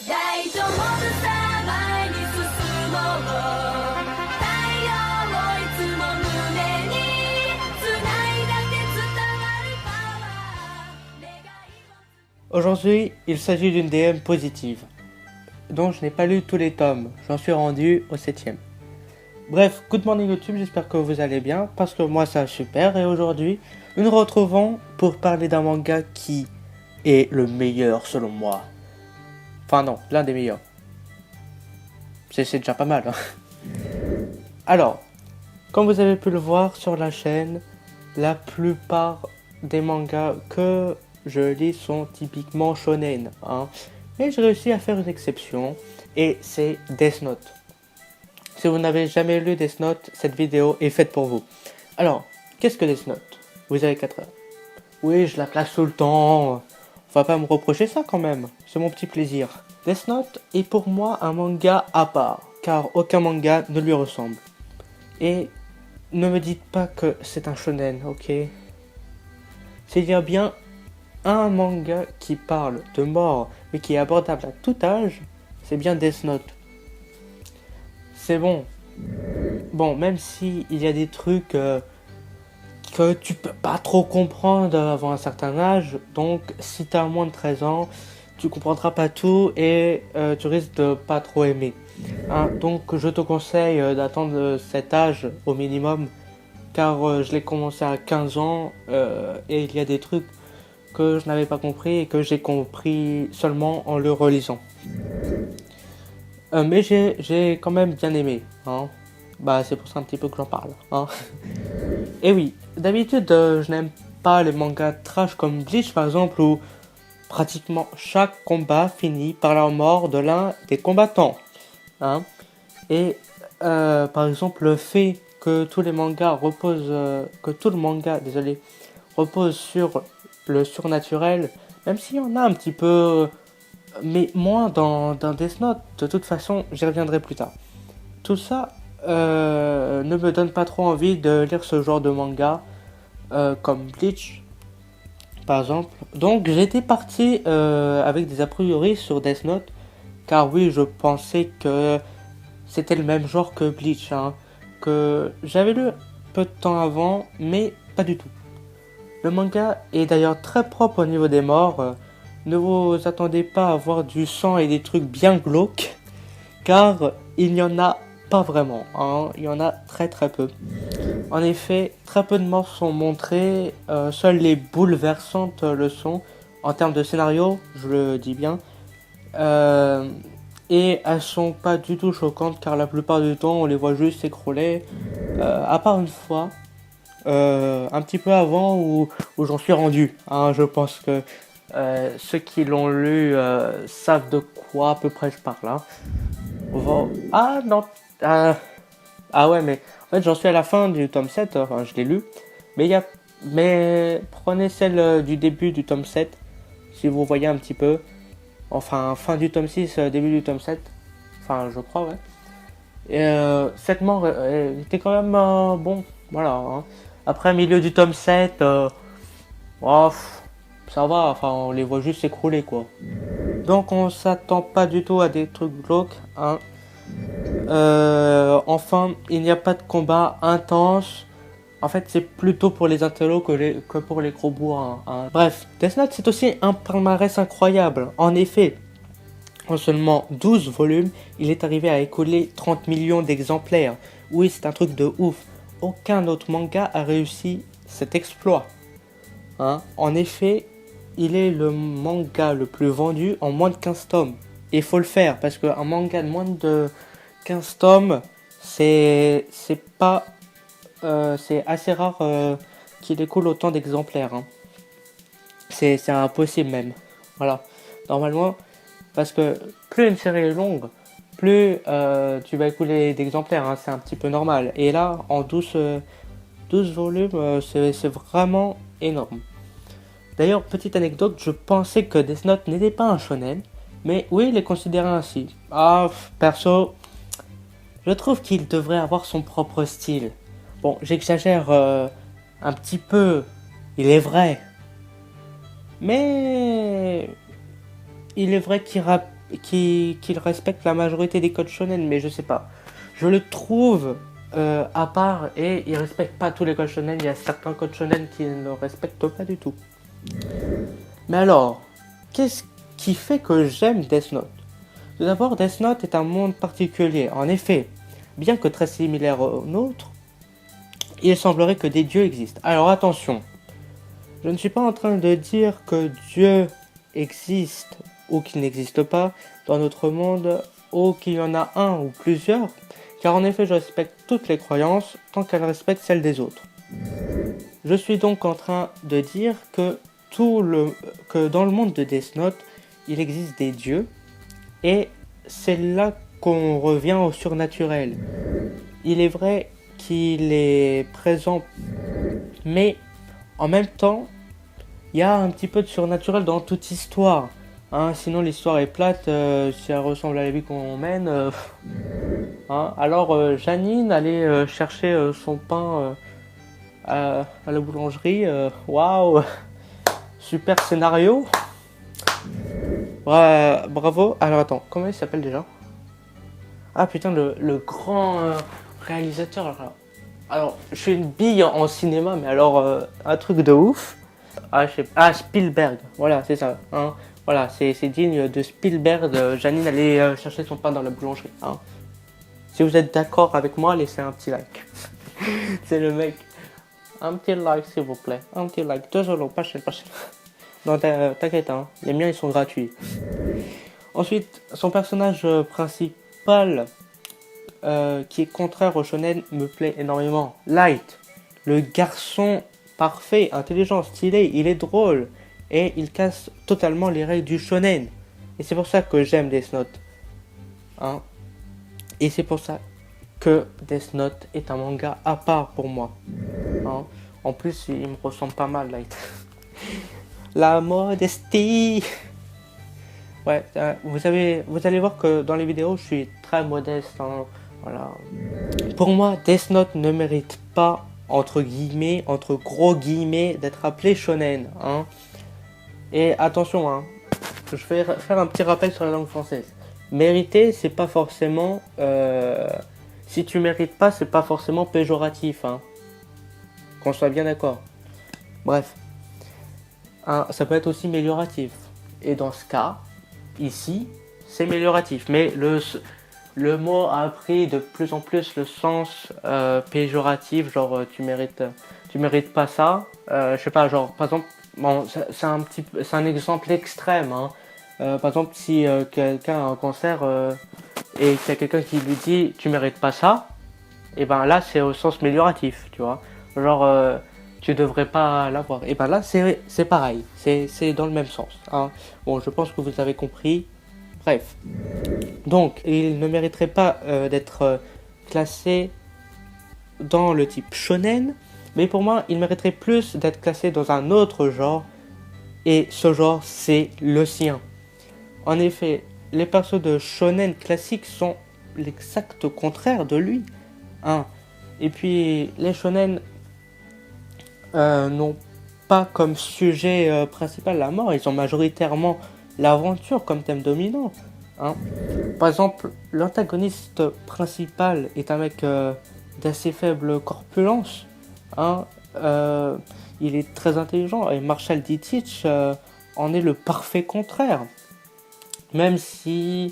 大丈夫さ前に進もう太陽をいつも胸に繋いだって伝わるパワー願いを Aujourd'hui, il s'agit d'une DM positive, dont je n'ai pas lu tous les tomes, j'en suis rendu au 7ème. Bref, good morning YouTube, j'espère que vous allez bien, parce que moi ça va super, et aujourd'hui, nous nous retrouvons pour parler d'un manga qui est le meilleur selon moi. Enfin non, l'un des meilleurs. C'est déjà pas mal. Hein. Alors, comme vous avez pu le voir sur la chaîne, la plupart des mangas que je lis sont typiquement shonen. Hein. Mais j'ai réussi à faire une exception, et c'est Death Note. Si vous n'avez jamais lu Death Note, cette vidéo est faite pour vous. Alors, qu'est-ce que Death Note? Vous avez 4 heures. Oui, je la classe tout le temps. On va pas me reprocher ça quand même. C'est mon petit plaisir. Death Note est pour moi un manga à part, car aucun manga ne lui ressemble. Et ne me dites pas que c'est un shonen, ok? S'il y a bien un manga qui parle de mort, mais qui est abordable à tout âge, c'est bien Death Note. C'est bon. Bon, même si il y a des trucs que tu peux pas trop comprendre avant un certain âge, donc si tu as moins de 13 ans, tu comprendras pas tout et tu risques de pas trop aimer. Hein, donc je te conseille d'attendre cet âge au minimum, car je l'ai commencé à 15 ans et il y a des trucs que je n'avais pas compris et que j'ai compris seulement en le relisant. Mais j'ai quand même bien aimé. Hein. Bah c'est pour ça un petit peu que j'en parle. Hein. Et oui, d'habitude je n'aime pas les mangas trash comme Bleach par exemple, où pratiquement chaque combat finit par la mort de l'un des combattants. Hein. Et par exemple le fait que tous les mangas reposent, que tout le manga, désolé, repose sur le surnaturel, même s'il y en a un petit peu, mais moins dans Death Note. De toute façon, j'y reviendrai plus tard. Tout ça ne me donne pas trop envie de lire ce genre de manga comme Bleach par exemple. Donc j'étais parti avec des a priori sur Death Note, car oui, je pensais que c'était le même genre que Bleach, hein, que j'avais lu peu de temps avant, mais pas du tout. Le manga est d'ailleurs très propre au niveau des morts. Ne vous attendez pas à voir du sang et des trucs bien glauques, car il n'y en a pas vraiment. Hein. Il y en a très très peu. En effet, très peu de morts sont montrées. Seules les bouleversantes le sont. En termes de scénario, je le dis bien. Et elles sont pas du tout choquantes, car la plupart du temps, on les voit juste s'écrouler. À part une fois. Un petit peu avant où j'en suis rendu. Hein, je pense que ceux qui l'ont lu savent de quoi à peu près je parle. Hein. Ah non. Ah ouais, mais en fait j'en suis à la fin du tome 7. Enfin, je l'ai lu. Mais prenez celle du début du tome 7. Si vous voyez un petit peu. Enfin, fin du tome 6, début du tome 7. Enfin, je crois, ouais. Et cette mort était quand même bon. Voilà. Hein. Après, milieu du tome 7, oh, ça va, enfin, on les voit juste s'écrouler, quoi. Donc, on s'attend pas du tout à des trucs glauques, hein. Enfin, il n'y a pas de combat intense. En fait, c'est plutôt pour les intellos que pour les gros bourrins, hein. Bref, Death Note, c'est aussi un palmarès incroyable. En effet, en seulement 12 volumes, il est arrivé à écouler 30 millions d'exemplaires. Oui, c'est un truc de ouf. Aucun autre manga a réussi cet exploit. Hein. En effet, il est le manga le plus vendu en moins de 15 tomes. Et il faut le faire, parce qu'un manga de moins de 15 tomes, c'est assez rare qu'il écoule autant d'exemplaires. Hein. C'est impossible même. Voilà. Normalement, parce que plus une série est longue, plus tu vas écouler d'exemplaires, hein, c'est un petit peu normal. Et là, en 12 volumes, c'est vraiment énorme. D'ailleurs, petite anecdote, je pensais que Death Note n'était pas un shonen, mais oui, il est considéré ainsi. Ah, perso, je trouve qu'il devrait avoir son propre style. Bon, j'exagère un petit peu, il est vrai. Mais il est vrai qu'il qu'il respecte la majorité des codes shonen, mais je sais pas. Je le trouve à part et il respecte pas tous les codes shonen. Il y a certains codes shonen qui ne le respectent pas du tout. Mais alors, qu'est-ce qui fait que j'aime Death Note? Tout d'abord, Death Note est un monde particulier. En effet, bien que très similaire au nôtre, il semblerait que des dieux existent. Alors attention, je ne suis pas en train de dire que Dieu existe ou qu'il n'existe pas dans notre monde ou qu'il y en a un ou plusieurs, car en effet je respecte toutes les croyances tant qu'elles respectent celles des autres. Je suis donc en train de dire que dans le monde de Death Note, il existe des dieux et c'est là qu'on revient au surnaturel. Il est vrai qu'il est présent, mais en même temps, il y a un petit peu de surnaturel dans toute histoire. Hein, sinon l'histoire est plate, si elle ressemble à la vie qu'on mène. Hein. Alors Janine allait chercher son pain à la boulangerie. Waouh, super scénario. Bravo. Alors attends, comment il s'appelle déjà? Ah putain, le grand réalisateur. Alors, je suis une bille en cinéma, mais alors un truc de ouf. Spielberg. Voilà, c'est ça. Hein. Voilà, c'est digne de Spielberg. Janine allait chercher son pain dans la boulangerie. Hein. Si vous êtes d'accord avec moi, laissez un petit like. C'est le mec. Un petit like, s'il vous plaît. Un petit like. 2 euros, pas cher. Non, t'inquiète, hein. Les miens, ils sont gratuits. Ensuite, son personnage principal, qui est contraire au shonen, me plaît énormément. Light, le garçon parfait, intelligent, stylé, il est drôle. Et il casse totalement les règles du shonen. Et c'est pour ça que j'aime Death Note. Hein. Et c'est pour ça que Death Note est un manga à part pour moi. Hein. En plus, il me ressemble pas mal, Light. La modestie. Ouais, vous allez voir que dans les vidéos, je suis très modeste. Hein. Voilà. Pour moi, Death Note ne mérite pas, entre gros guillemets, d'être appelé shonen. Hein. Et attention, hein, je vais faire un petit rappel sur la langue française. Mériter, c'est pas forcément... si tu mérites pas, c'est pas forcément péjoratif. Hein. Qu'on soit bien d'accord. Bref. Hein, ça peut être aussi amélioratif. Et dans ce cas, ici, c'est amélioratif. Mais le mot a pris de plus en plus le sens péjoratif. Genre, tu mérites pas ça. Je sais pas, genre, par exemple... Bon, c'est un exemple extrême. Hein. Par exemple, si quelqu'un a un cancer et qu'il y a quelqu'un qui lui dit tu mérites pas ça, et ben là c'est au sens amélioratif, tu vois. Genre tu devrais pas l'avoir. Et ben là c'est pareil, c'est dans le même sens. Hein. Bon, je pense que vous avez compris. Bref, donc il ne mériterait pas d'être classé dans le type shonen. Mais pour moi, il mériterait plus d'être classé dans un autre genre. Et ce genre, c'est le sien. En effet, les persos de shonen classiques sont l'exact contraire de lui. Hein. Et puis, les shonen n'ont pas comme sujet principal la mort. Ils ont majoritairement l'aventure comme thème dominant. Hein. Par exemple, l'antagoniste principal est un mec d'assez faible corpulence. Hein, il est très intelligent et Marshall D. Teach en est le parfait contraire. Même si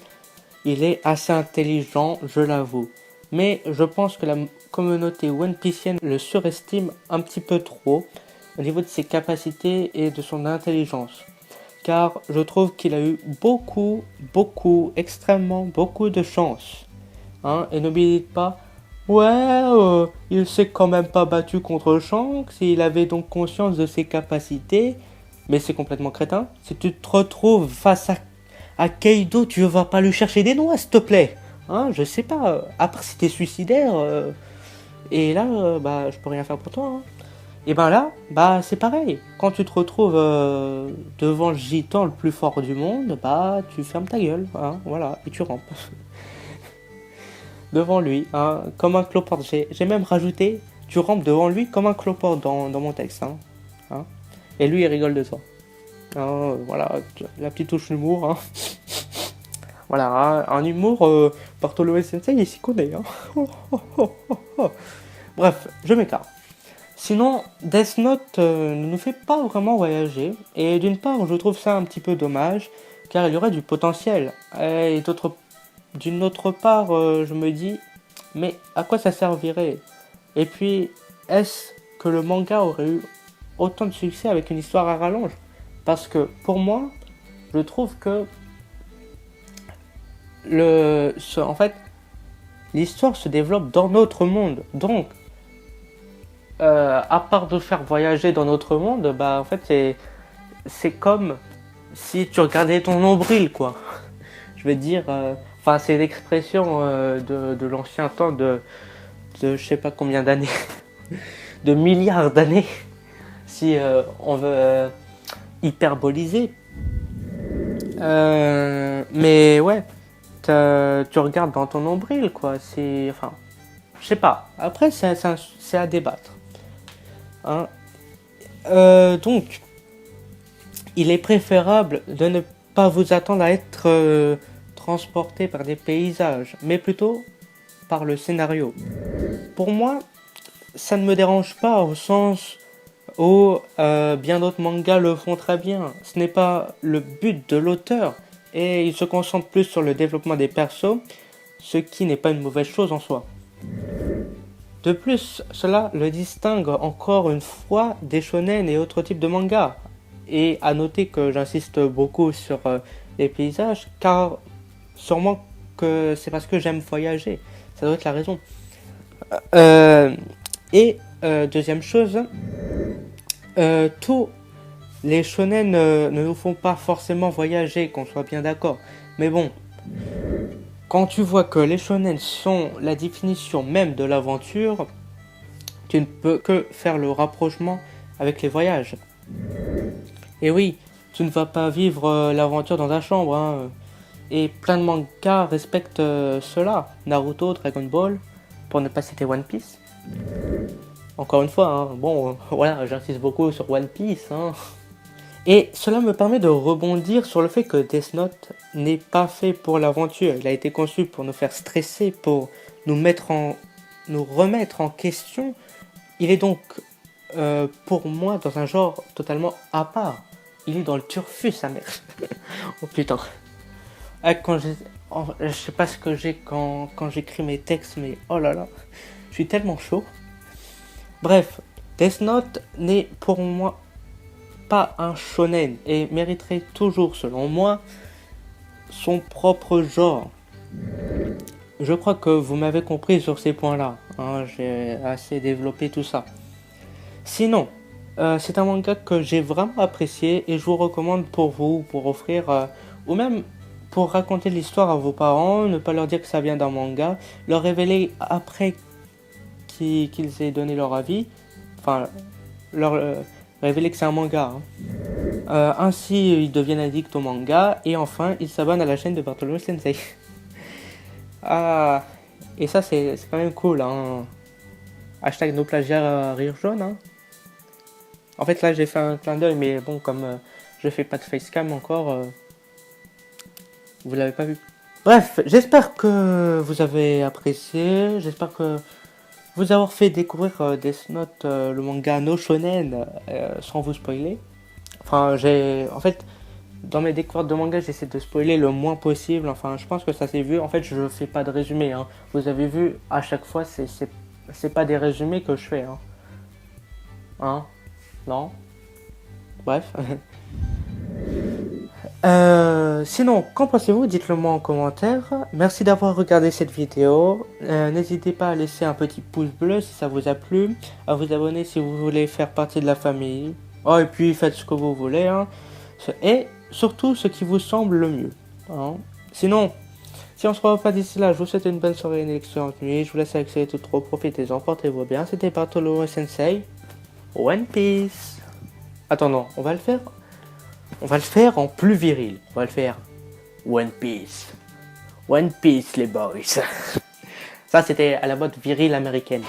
il est assez intelligent, je l'avoue. Mais je pense que la communauté One Piecienne le surestime un petit peu trop au niveau de ses capacités et de son intelligence. Car je trouve qu'il a eu extrêmement beaucoup de chance. Hein, et n'oubliez pas, ouais, il s'est quand même pas battu contre Shanks, il avait donc conscience de ses capacités, mais c'est complètement crétin. Si tu te retrouves face à Kaido, tu vas pas lui chercher des noix, s'il te plaît. Hein, je sais pas, après si t'es suicidaire, et là, bah, je peux rien faire pour toi. Hein. Et ben là, bah, c'est pareil. Quand tu te retrouves devant le gitan le plus fort du monde, bah, tu fermes ta gueule, hein, voilà, et tu rampes. Devant lui, hein, comme un cloporte. J'ai même rajouté, tu rampes devant lui comme un cloporte dans mon texte. Hein, hein. Et lui, il rigole de toi. Hein, voilà, la petite touche d'humour. Hein. Voilà, un humour, Bartolo Sensei, il s'y connaît. Hein. Bref, je m'écarte. Sinon, Death Note ne nous fait pas vraiment voyager. Et d'une part, je trouve ça un petit peu dommage, car il y aurait du potentiel. Et d'une autre part, je me dis, mais à quoi ça servirait? Et puis, est-ce que le manga aurait eu autant de succès avec une histoire à rallonge? Parce que pour moi, je trouve que en fait, l'histoire se développe dans notre monde. Donc, à part de faire voyager dans notre monde, bah en fait c'est comme si tu regardais ton nombril, quoi. Je vais dire, enfin c'est l'expression de l'ancien temps de je sais pas combien d'années, de milliards d'années, si on veut hyperboliser. Mais ouais, tu regardes dans ton nombril, quoi. C'est, enfin, je sais pas. Après, c'est à débattre. Hein. Donc, il est préférable de ne pas vous attendre à être transporté par des paysages, mais plutôt par le scénario. Pour moi, ça ne me dérange pas au sens où bien d'autres mangas le font très bien. Ce n'est pas le but de l'auteur et il se concentre plus sur le développement des persos, ce qui n'est pas une mauvaise chose en soi. De plus, cela le distingue encore une fois des shonen et autres types de mangas. Et à noter que j'insiste beaucoup sur les paysages, car sûrement que c'est parce que j'aime voyager. Ça doit être la raison. Deuxième chose, tous les shonen ne nous font pas forcément voyager, qu'on soit bien d'accord. Mais bon, quand tu vois que les shonen sont la définition même de l'aventure, tu ne peux que faire le rapprochement avec les voyages. Et oui, tu ne vas pas vivre l'aventure dans ta chambre, hein. Et plein de mangas respectent cela. Naruto, Dragon Ball, pour ne pas citer One Piece. Encore une fois, hein, bon, voilà, j'insiste beaucoup sur One Piece. Hein. Et cela me permet de rebondir sur le fait que Death Note n'est pas fait pour l'aventure. Il a été conçu pour nous faire stresser, pour nous remettre en question. Il est donc, pour moi, dans un genre totalement à part. Il est dans le turfu, sa mère. Oh putain. Je sais pas ce que j'ai quand j'écris mes textes, mais oh là là, je suis tellement chaud. Bref, Death Note n'est pour moi pas un shonen et mériterait toujours, selon moi, son propre genre. Je crois que vous m'avez compris sur ces points-là. Hein, j'ai assez développé tout ça. Sinon, c'est un manga que j'ai vraiment apprécié et je vous recommande pour offrir, ou même pour raconter l'histoire à vos parents, ne pas leur dire que ça vient d'un manga, leur révéler après qu'ils aient donné leur avis, enfin, leur révéler que c'est un manga. Hein. Ainsi, ils deviennent addicts au manga et enfin, ils s'abonnent à la chaîne de Bartolo Sensei. Ah, et ça, c'est quand même cool. Hein. Hashtag nos plagiats rire jaune. Hein. En fait, là, j'ai fait un clin d'œil, mais bon, comme je fais pas de facecam encore, vous l'avez pas vu. Bref, j'espère que vous avez apprécié. J'espère que vous avoir fait découvrir Death Note, le manga no shonen, sans vous spoiler. Enfin, en fait, dans mes découvertes de manga, j'essaie de spoiler le moins possible. Enfin, je pense que ça s'est vu. En fait, je fais pas de résumé. Hein. Vous avez vu, à chaque fois, c'est pas des résumés que je fais. Hein, non. Bref. Sinon, qu'en pensez-vous? Dites-le moi en commentaire. Merci d'avoir regardé cette vidéo. N'hésitez pas à laisser un petit pouce bleu si ça vous a plu, à vous abonner si vous voulez faire partie de la famille. Oh, et puis faites ce que vous voulez. Hein. Et surtout ce qui vous semble le mieux. Hein. Sinon, si on se revoit pas d'ici là, je vous souhaite une bonne soirée et une excellente nuit. Je vous laisse avec tout trop. Profitez-en, portez-vous bien. C'était Bartolo Sensei. One Piece. Attends, non, on va le faire. On va le faire en plus viril. On va le faire One Piece. One Piece, les boys. Ça, c'était à la mode virile américaine.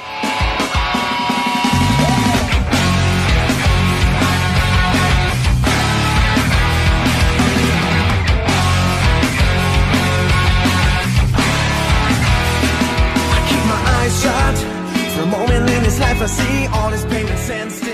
I see all his pain and sense